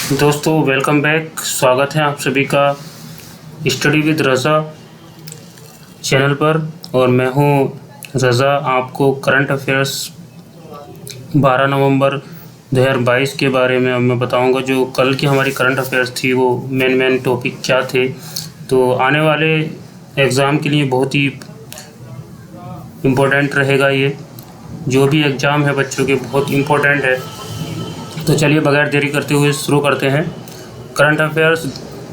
दोस्तों welcome back. स्वागत है आप सभी का स्टडी विद रज़ा चैनल पर। और मैं हूं रज़ा। आपको करंट अफेयर्स 12 नवंबर 2022 के बारे में अब मैं बताऊंगा। जो कल की हमारी करंट अफेयर्स थी वो मेन टॉपिक क्या थे, तो आने वाले एग्ज़ाम के लिए बहुत ही इम्पोर्टेंट रहेगा। ये जो भी एग्ज़ाम है बच्चों के बहुत इम्पोर्टेंट है। तो चलिए बगैर देरी करते हुए शुरू करते हैं। करंट अफेयर्स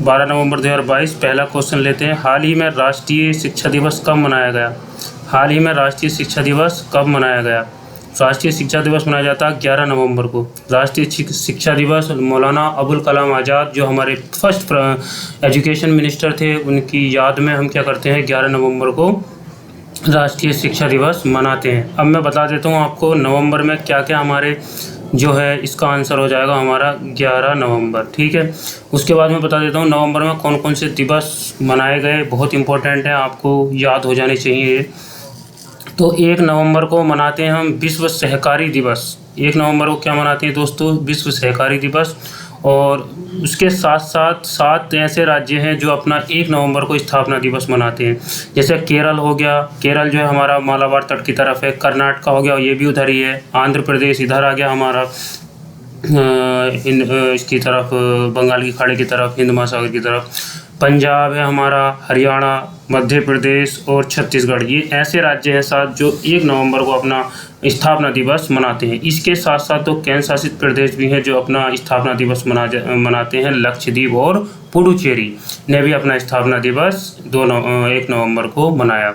12 नवंबर 2022। पहला क्वेश्चन लेते हैं। हाल ही में राष्ट्रीय शिक्षा दिवस कब मनाया गया? हाल ही में राष्ट्रीय शिक्षा दिवस कब मनाया गया? राष्ट्रीय शिक्षा दिवस मनाया जाता है 11 नवंबर को। राष्ट्रीय शिक्षा दिवस मौलाना अबुल कलाम आज़ाद जो हमारे फर्स्ट एजुकेशन मिनिस्टर थे, उनकी याद में हम क्या करते हैं 11 नवंबर को राष्ट्रीय शिक्षा दिवस मनाते हैं। अब मैं बता देता हूँ आपको नवंबर में क्या क्या हमारे जो है इसका आंसर हो जाएगा हमारा 11 नवंबर। ठीक है। उसके बाद मैं बता देता हूँ नवंबर में कौन कौन से दिवस मनाए गए, बहुत इंपॉर्टेंट है, आपको याद हो जाने चाहिए। तो 1 नवंबर को मनाते हैं हम विश्व सहकारी दिवस। 1 नवंबर को क्या मनाते हैं दोस्तों? विश्व सहकारी दिवस। और उसके साथ साथ 7 ऐसे राज्य हैं जो अपना 1 नवंबर को स्थापना दिवस मनाते हैं। जैसे केरल हो गया, केरल जो है हमारा मालाबार तट की तरफ है। कर्नाटक हो गया, ये भी उधर ही है। आंध्र प्रदेश इधर आ गया हमारा इसकी तरफ, बंगाल की खाड़ी की तरफ, हिंद महासागर की तरफ। पंजाब है हमारा, हरियाणा, मध्य प्रदेश और छत्तीसगढ़। ये ऐसे राज्य हैं 7 जो 1 नवंबर को अपना स्थापना दिवस मनाते हैं। इसके साथ साथ तो केंद्र शासित प्रदेश भी हैं जो अपना स्थापना दिवस मनाते हैं। लक्षद्वीप और पुडुचेरी ने भी अपना स्थापना दिवस 1 नवंबर को मनाया।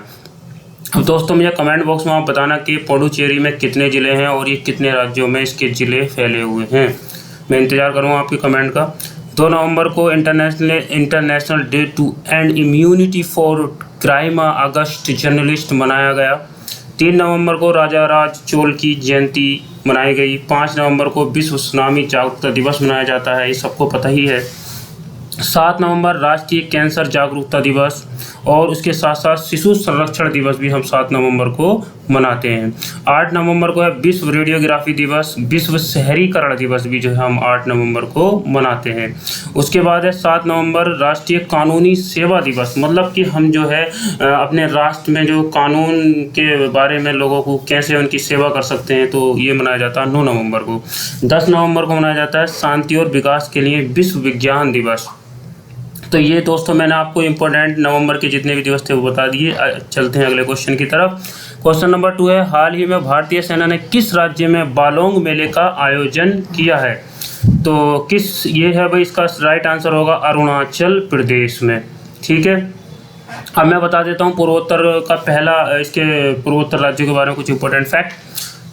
अब दोस्तों मुझे कमेंट बॉक्स में आप बताना कि पुडुचेरी में कितने ज़िले हैं और ये कितने राज्यों में इसके ज़िले फैले हुए हैं। मैं इंतज़ार करूँगा आपके कमेंट का। 2 नवंबर को international day to end immunity for crime against journalist मनाया गया। 3 नवंबर को राजा राज चोल की जयंती मनाई गई। 5 नवंबर को विश्व सुनामी जागरूकता दिवस मनाया जाता है, ये सबको पता ही है। 7 नवंबर राष्ट्रीय कैंसर जागरूकता दिवस। और उसके साथ साथ शिशु संरक्षण दिवस भी हम 7 नवंबर को मनाते हैं। 8 नवंबर को है विश्व रेडियोग्राफी दिवस। विश्व शहरीकरण दिवस भी जो है हम 8 नवंबर को मनाते हैं। उसके बाद है 7 नवंबर राष्ट्रीय कानूनी सेवा दिवस। मतलब कि हम जो है अपने राष्ट्र में जो कानून के बारे में लोगों को कैसे उनकी सेवा कर सकते हैं, तो ये मनाया जाता है 9 नवंबर को। 10 नवंबर को मनाया जाता है शांति और विकास के लिए विश्व विज्ञान दिवस। तो ये दोस्तों मैंने आपको इम्पोर्टेंट नवंबर के जितने भी दिवस थे वो बता दिए। चलते हैं अगले क्वेश्चन की तरफ। क्वेश्चन नंबर 2 है, हाल ही में भारतीय सेना ने किस राज्य में बालोंग मेले का आयोजन किया है? तो किस ये है भाई, इसका राइट आंसर होगा अरुणाचल प्रदेश में। ठीक है। अब मैं बता देता हूँ पूर्वोत्तर का पहला, इसके पूर्वोत्तर राज्यों के बारे में कुछ इंपॉर्टेंट फैक्ट।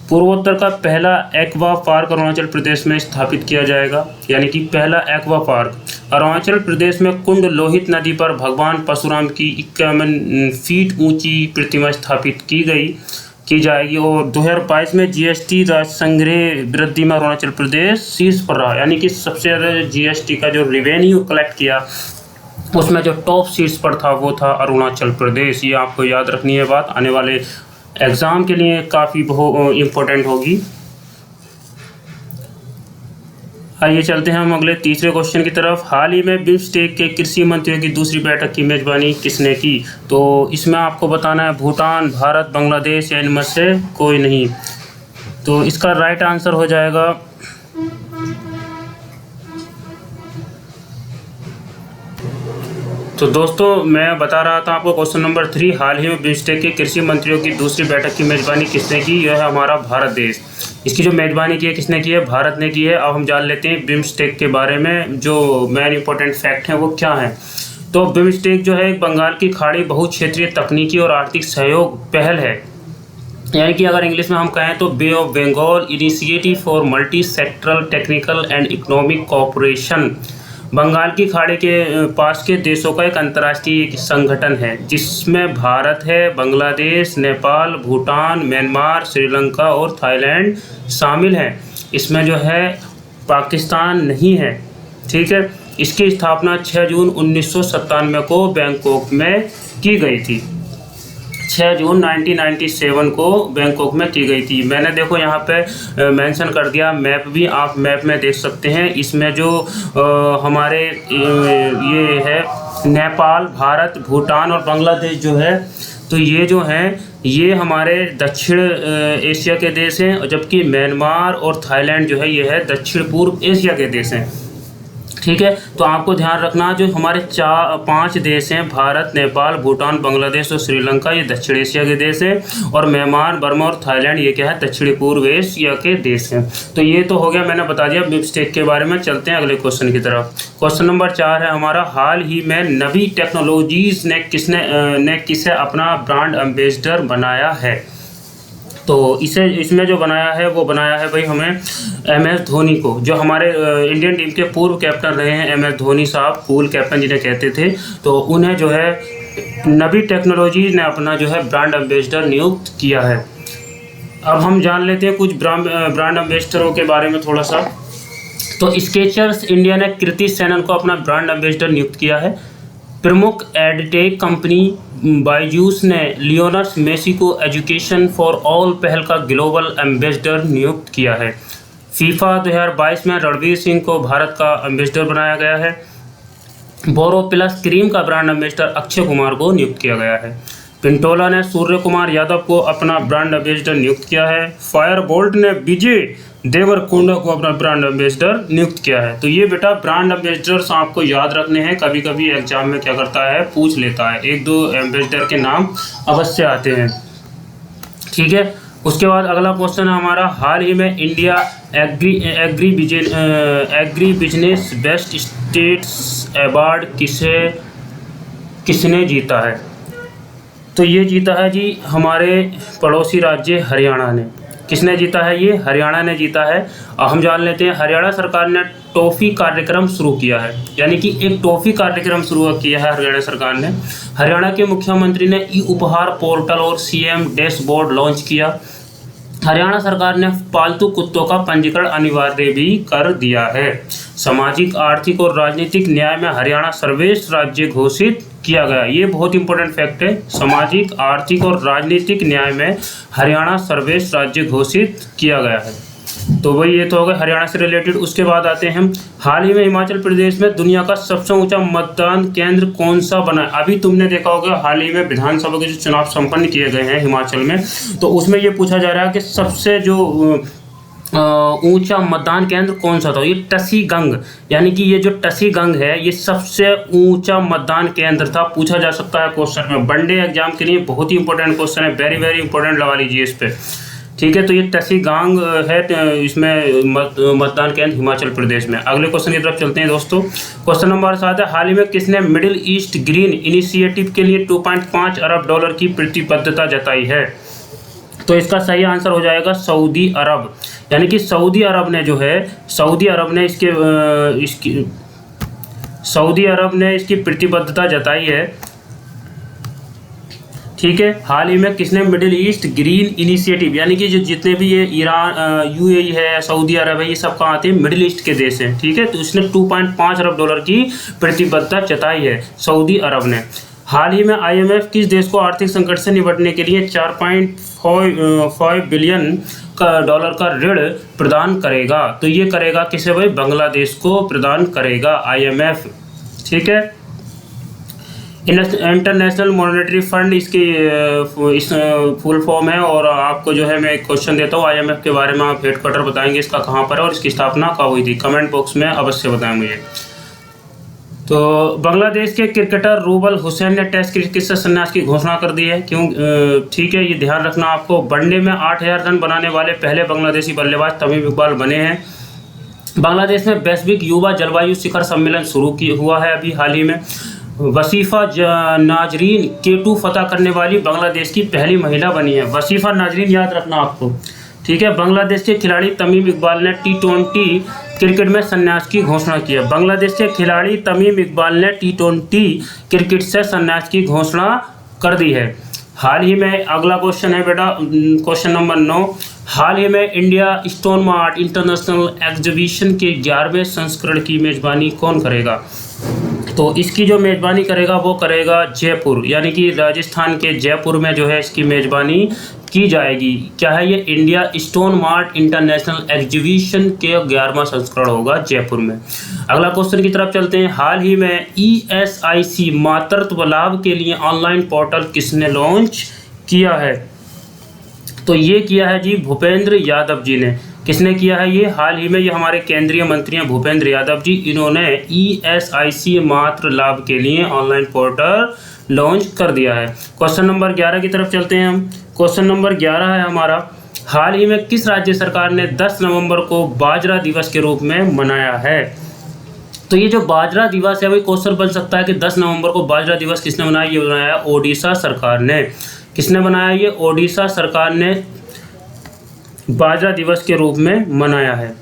पूर्वोत्तर का पहला एक्वा पार्क अरुणाचल प्रदेश में स्थापित किया जाएगा, यानी कि पहला एक्वा पार्क अरुणाचल प्रदेश में कुंड लोहित नदी पर भगवान परशुराम की 51 फीट ऊंची प्रतिमा स्थापित की जाएगी। और 2022 में जीएसटी राजस्व संग्रह वृद्धि में अरुणाचल प्रदेश शीर्ष पर रहा, यानी कि सबसे ज़्यादा जीएसटी का जो रेवेन्यू कलेक्ट किया उसमें जो टॉप शीर्ष पर था वो था अरुणाचल प्रदेश। ये आपको याद रखनी है बात, आने वाले एग्ज़ाम के लिए काफ़ी इम्पोर्टेंट होगी। आइए चलते हैं हम अगले तीसरे क्वेश्चन की तरफ। हाल ही में बिम्स्टेक के कृषि मंत्रियों की दूसरी बैठक की मेज़बानी किसने की? तो इसमें आपको बताना है भूटान, भारत, बांग्लादेश या इनमें से कोई नहीं। तो इसका राइट आंसर हो जाएगा तो दोस्तों मैं बता रहा था आपको क्वेश्चन नंबर 3, हाल ही में बिम्स्टेक के कृषि मंत्रियों की दूसरी बैठक की मेज़बानी किसने की? यह है हमारा भारत देश। इसकी जो मेज़बानी की है किसने की है? भारत ने की है। अब हम जान लेते हैं बिम्स्टेक के बारे में जो मेन इंपॉर्टेंट फैक्ट हैं वो क्या हैं। तो बिम्स्टेक जो है बंगाल की खाड़ी बहुक्षेत्रीय तकनीकी और आर्थिक सहयोग पहल है, यानी कि अगर इंग्लिश में हम कहें तो Bay of Bengal Initiative for Multi Sectoral Technical and Economic Cooperation. Bengal की खाड़ी के पास के देशों का एक अंतर्राष्ट्रीय संगठन है जिसमें भारत है, बांग्लादेश, नेपाल, भूटान, म्यांमार, श्रीलंका और थाईलैंड शामिल हैं। इसमें जो है पाकिस्तान नहीं है। ठीक है। इसकी स्थापना 6 जून 1997 को बैंकॉक में की गई थी। 6 जून 1997 को बैंकॉक में की गई थी। मैंने देखो यहाँ पे मेंशन कर दिया मैप भी, आप मैप में देख सकते हैं। इसमें जो हमारे ये है नेपाल, भारत, भूटान और बांग्लादेश जो है, तो ये जो हैं ये हमारे दक्षिण एशिया के देश हैं, और जबकि म्यांमार और थाईलैंड जो है ये है दक्षिण पूर्व एशिया के देश हैं। ठीक है, तो आपको ध्यान रखना जो हमारे 5 देश हैं, भारत, नेपाल, भूटान, बांग्लादेश और श्रीलंका, ये दक्षिण एशिया के देश हैं, और म्यांमार, बर्मा और थाईलैंड ये क्या है, दक्षिण पूर्व एशिया के देश हैं। तो ये तो हो गया, मैंने बता दिया बिम्स्टेक के बारे में। चलते हैं अगले क्वेश्चन की तरफ। क्वेश्चन नंबर 4 है हमारा, हाल ही में नवी टेक्नोलॉजीज ने किसे अपना ब्रांड एम्बेसडर बनाया है। तो इसमें जो बनाया है वो बनाया है भाई हमें MS धोनी को, जो हमारे इंडियन टीम के पूर्व कैप्टन रहे हैं MS धोनी साहब, कूल कैप्टन जिन्हें कहते थे। तो उन्हें जो है नवी टेक्नोलॉजीज ने अपना जो है ब्रांड एम्बेसडर नियुक्त किया है। अब हम जान लेते हैं कुछ ब्रांड एम्बेसडरों के बारे में थोड़ा सा। तो स्केचर्स इंडिया ने कृति सेनन को अपना ब्रांड एम्बेसडर नियुक्त किया है। प्रमुख एडटेक कंपनी बायजूस ने लियोनल मेसी को एजुकेशन फॉर ऑल पहल का ग्लोबल एम्बेसडर नियुक्त किया है। फीफा 2022 में रणवीर सिंह को भारत का एम्बेसडर बनाया गया है। बोरोप्लस क्रीम का ब्रांड एम्बेसडर अक्षय कुमार को नियुक्त किया गया है। पिंटोला ने सूर्य कुमार यादव को अपना ब्रांड एम्बेसडर नियुक्त किया है। फायरबोल्ट ने विजय देवरकोंडा को अपना ब्रांड एम्बेसडर नियुक्त किया है। तो ये बेटा ब्रांड एम्बेसडर्स आपको याद रखने हैं, कभी कभी एग्जाम में क्या करता है, पूछ लेता है, 1-2 एम्बेसडर के नाम अवश्य आते हैं। ठीक है, उसके बाद अगला क्वेश्चन है हमारा, हाल ही में India agri business best states award किसने जीता है। तो ये जीता है जी हमारे पड़ोसी राज्य हरियाणा ने। किसने जीता है, ये हरियाणा ने जीता है। और हम जान लेते हैं, हरियाणा सरकार ने टॉफ़ी कार्यक्रम शुरू किया है, यानी कि एक टॉफ़ी कार्यक्रम शुरू किया है हरियाणा सरकार ने। हरियाणा के मुख्यमंत्री ने ई उपहार पोर्टल और CM डैशबोर्ड लॉन्च किया। हरियाणा सरकार ने पालतू कुत्तों का पंजीकरण अनिवार्य भी कर दिया है। सामाजिक, आर्थिक और राजनीतिक न्याय में हरियाणा सर्वश्रेष्ठ राज्य घोषित किया गया। ये बहुत इंपॉर्टेंट फैक्ट है, सामाजिक, आर्थिक और राजनीतिक न्याय में हरियाणा सर्वश्रेष्ठ राज्य घोषित किया गया है। तो भाई ये तो हो गया हरियाणा से रिलेटेड। उसके बाद आते हैं हम, हाल ही में हिमाचल प्रदेश में दुनिया का सबसे ऊंचा मतदान केंद्र कौन सा बना है। अभी तुमने देखा होगा हाल ही में विधानसभा के जो चुनाव संपन्न किए गए हैं हिमाचल में, तो उसमें ये पूछा जा रहा है कि सबसे जो ऊंचा मतदान केंद्र कौन सा था। ये टसीगंग, यानी कि ये जो टसीगंग है ये सबसे ऊंचा मतदान केंद्र था, पूछा जा सकता है क्वेश्चन में। वनडे एग्जाम के लिए बहुत ही इंपॉर्टेंट क्वेश्चन है, वेरी वेरी इंपॉर्टेंट लगा लीजिए इस पे। ठीक है, तो ये टसीगंग है, इसमें मतदान केंद्र हिमाचल प्रदेश में। अगले क्वेश्चन की तरफ चलते हैं दोस्तों। क्वेश्चन नंबर 7 है, हाल ही में किसने मिडिल ईस्ट ग्रीन इनिशिएटिव के लिए $2.5 अरब की प्रतिबद्धता जताई है। तो इसका सही आंसर हो जाएगा सऊदी अरब, यानी कि सऊदी अरब ने जो है, सऊदी अरब ने इसकी प्रतिबद्धता जताई है। ठीक है, हाल ही में किसने मिडिल ईस्ट ग्रीन इनिशिएटिव, यानी कि जो जितने भी ये ईरान, UAE है, सऊदी अरब है, ये सब कहाँ आते हैं, मिडिल ईस्ट के देश हैं। ठीक है, तो इसने $2.5 अरब की प्रतिबद्धता जताई है सऊदी अरब ने। हाल ही में IMF किस देश को आर्थिक संकट से निपटने के लिए $4.5 बिलियन का ऋण प्रदान करेगा। तो ये करेगा किसे भाई, बांग्लादेश को प्रदान करेगा IMF। ठीक है, इंटरनेशनल मॉनेटरी फंड इसकी फुल फॉर्म है। और आपको जो है मैं एक क्वेश्चन देता हूँ IMF के बारे में, आप हेडक्वार्टर बताएंगे इसका कहाँ पर है और इसकी स्थापना कब हुई थी, कमेंट बॉक्स में अवश्य बताएं मुझे। तो बांग्लादेश के क्रिकेटर रूबल हुसैन ने टेस्ट क्रिकेट से संन्यास की घोषणा कर दी है। क्यों, ठीक है, ये ध्यान रखना आपको। वनडे में 8000 रन बनाने वाले पहले बांग्लादेशी बल्लेबाज तमीम इकबाल बने हैं। बांग्लादेश में वैश्विक युवा जलवायु शिखर सम्मेलन हुआ है अभी हाल ही में। वसीफा नाजरीन K2 फतह करने वाली बांग्लादेश की पहली महिला बनी है। वसीफा नाजरीन याद रखना आपको। ठीक है, बांग्लादेश के खिलाड़ी तमीम इकबाल ने T20 क्रिकेट में संन्यास की घोषणा की है। बांग्लादेश के खिलाड़ी तमीम इकबाल ने T20 क्रिकेट से संन्यास की घोषणा कर दी है। हाल ही में अगला क्वेश्चन है बेटा, क्वेश्चन नंबर 9, हाल ही में India stone mart international exhibition के 11वें संस्करण की मेजबानी कौन करेगा। तो इसकी जो मेज़बानी करेगा वो करेगा जयपुर, यानी कि राजस्थान के जयपुर में जो है इसकी मेज़बानी की जाएगी। क्या है ये? India stone mart international exhibition के 11वां संस्करण होगा जयपुर में। अगला क्वेश्चन की तरफ चलते हैं। हाल ही में ESIC मातृत्व लाभ के लिए ऑनलाइन पोर्टल किसने लॉन्च किया है? तो ये किया है जी भूपेंद्र यादव जी ने। किसने किया है ये? हाल ही में ये हमारे केंद्रीय मंत्री हैं भूपेंद्र यादव जी। इन्होंने ESIC मातृ लाभ के लिए ऑनलाइन पोर्टल लॉन्च कर दिया है। क्वेश्चन नंबर 11 की तरफ चलते हैं हम। क्वेश्चन नंबर 11 है हमारा, हाल ही में किस राज्य सरकार ने 10 नवंबर को बाजरा दिवस के रूप में मनाया है? तो ये जो बाजरा दिवस है वही क्वेश्चन बन सकता है कि 10 नवंबर को बाजरा दिवस किसने मनाया? ये बनाया ओडिशा सरकार ने। किसने बनाया? ये ओडिशा सरकार ने बाजरा दिवस के रूप में मनाया है।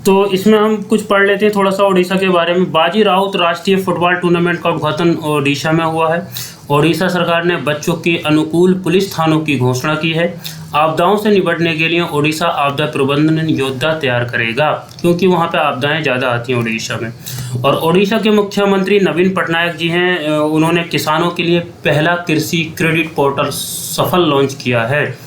तो इसमें हम कुछ पढ़ लेते हैं थोड़ा सा ओडिशा के बारे में। बाजी राउत राष्ट्रीय फुटबॉल टूर्नामेंट का उद्घाटन ओडिशा में हुआ है। ओडिशा सरकार ने बच्चों के अनुकूल पुलिस थानों की घोषणा की है। आपदाओं से निपटने के लिए ओडिशा आपदा प्रबंधन योद्धा तैयार करेगा, क्योंकि वहाँ पे आपदाएं ज़्यादा आती हैं ओडिशा में। और ओडिशा के मुख्यमंत्री नवीन पटनायक जी हैं, उन्होंने किसानों के लिए पहला कृषि क्रेडिट पोर्टल सफल लॉन्च किया है।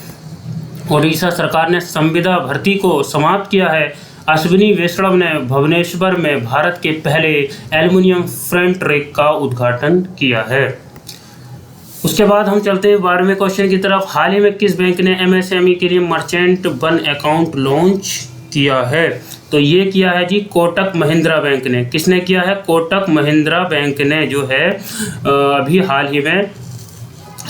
ओडिशा सरकार ने संविदा भर्ती को समाप्त किया है। अश्विनी वैष्णव ने भुवनेश्वर में भारत के पहले एल्युमिनियम फ्रेम ट्रैक का उद्घाटन किया है। उसके बाद हम चलते हैं 12वें क्वेश्चन की तरफ। हाल ही में किस बैंक ने MSME के लिए मर्चेंट वन अकाउंट लॉन्च किया है? तो ये किया है जी कोटक महिंद्रा बैंक ने। किसने किया है? कोटक महिंद्रा बैंक ने जो है अभी हाल ही में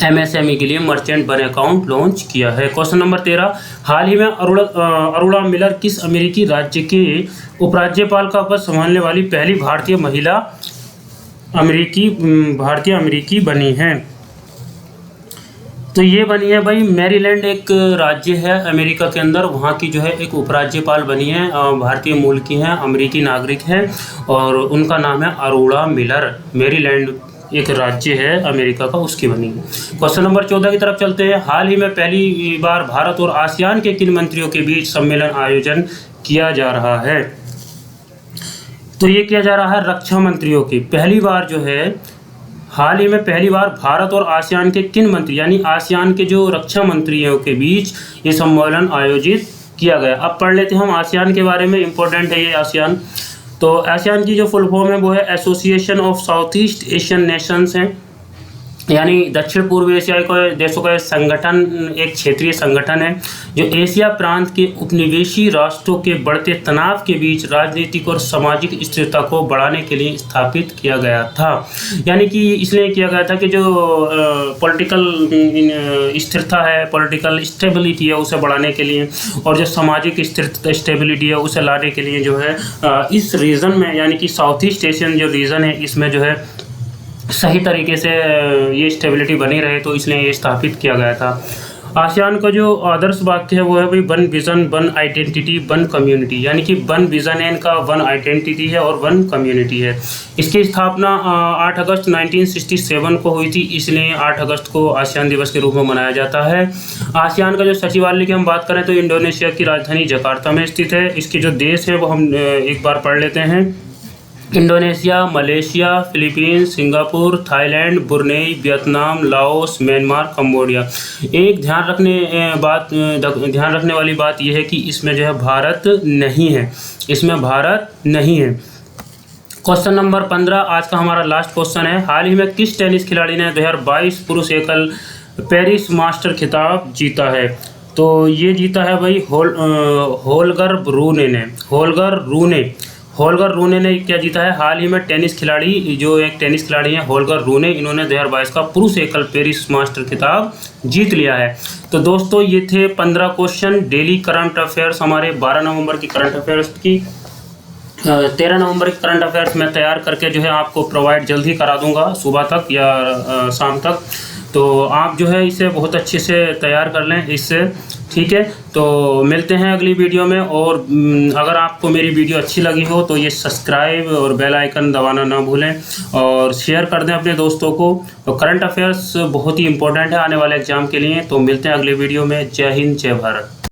MSME के लिए मर्चेंट वन अकाउंट लॉन्च किया है। क्वेश्चन नंबर 13, हाल ही में अरोड़ा मिलर किस अमेरिकी राज्य के उपराज्यपाल का पद संभालने वाली पहली भारतीय महिला अमेरिकी बनी हैं? तो ये बनी है भाई मैरीलैंड, एक राज्य है अमेरिका के अंदर, वहाँ की जो है एक उपराज्यपाल बनी है, भारतीय मूल की हैं, अमेरिकी नागरिक हैं और उनका नाम है अरोड़ा मिलर। मैरीलैंड एक राज्य है अमेरिका का, उसकी बनी है। क्वेश्चन नंबर 14 की तरफ चलते हैं। हाल ही में पहली बार भारत और आसियान के किन मंत्रियों के बीच सम्मेलन आयोजन किया जा रहा है? तो ये किया जा रहा है रक्षा मंत्रियों की। पहली बार जो है हाल ही में पहली बार भारत और आसियान के किन मंत्री, यानी आसियान के जो रक्षा मंत्रियों के बीच ये सम्मेलन आयोजित किया गया। अब पढ़ लेते हैं हम आसियान के बारे में, इंपॉर्टेंट है ये आसियान। तो आसियान की जो फुल फॉर्म है वो है association of south east Asian Nations हैं, यानी दक्षिण पूर्व एशियाई देशों का संगठन, एक क्षेत्रीय संगठन है जो एशिया प्रांत के उपनिवेशी राष्ट्रों के बढ़ते तनाव के बीच राजनीतिक और सामाजिक स्थिरता को बढ़ाने के लिए स्थापित किया गया था। यानी कि इसलिए किया गया था कि जो पॉलिटिकल स्थिरता है, पॉलिटिकल स्टेबिलिटी है उसे बढ़ाने के लिए, और जो सामाजिक स्टेबिलिटी है उसे लाने के लिए जो है इस रीजन में, यानी कि साउथ ईस्ट एशियन जो रीजन है इसमें जो है सही तरीके से ये स्टेबिलिटी बनी रहे, तो इसलिए ये स्थापित किया गया था। आसियान का जो आदर्श वाक्य है वो है भाई one vision, one identity, one community, यानी कि वन विजन है इनका, वन आइडेंटिटी है और वन कम्युनिटी है। इसकी स्थापना 8 अगस्त 1967 को हुई थी, इसलिए 8 अगस्त को आसियान दिवस के रूप में मनाया जाता है। आसियान का जो सचिवालय की हम बात करें तो इंडोनेशिया की राजधानी जकार्ता में स्थित है। इसके जो देश है वो हम एक बार पढ़ लेते हैं। Indonesia, Malaysia, Philippines, Singapore, Thailand, Brunei, Vietnam, Laos, Myanmar, Cambodia. एक ध्यान रखने वाली बात यह है कि इसमें जो है भारत नहीं है, इसमें भारत नहीं है। क्वेश्चन नंबर 15 आज का हमारा लास्ट क्वेश्चन है। हाल ही में किस टेनिस खिलाड़ी ने 2022 पुरुष एकल पेरिस मास्टर खिताब जीता है? तो ये जीता है भाई होल्गर रूने ने क्या जीता है? हाल ही में टेनिस खिलाड़ी, जो एक टेनिस खिलाड़ी हैं होल्गर रूने, इन्होंने 2022 का पुरुष एकल पेरिस मास्टर खिताब जीत लिया है। तो दोस्तों ये थे 15 क्वेश्चन डेली करंट अफेयर्स, हमारे 12 नवंबर की करंट अफेयर्स की। 13 नवंबर की करंट अफेयर्स मैं तैयार करके जो है आपको प्रोवाइड जल्द ही करा दूंगा, सुबह तक या शाम तक। तो आप जो है इसे बहुत अच्छे से तैयार कर लें इससे, ठीक है। तो मिलते हैं अगली वीडियो में, और अगर आपको मेरी वीडियो अच्छी लगी हो तो ये सब्सक्राइब और बेल आइकन दबाना ना भूलें, और शेयर कर दें अपने दोस्तों को। तो करंट अफेयर्स बहुत ही इंपॉर्टेंट है आने वाले एग्जाम के लिए। तो मिलते हैं अगले वीडियो में। जय हिंद, जय भारत।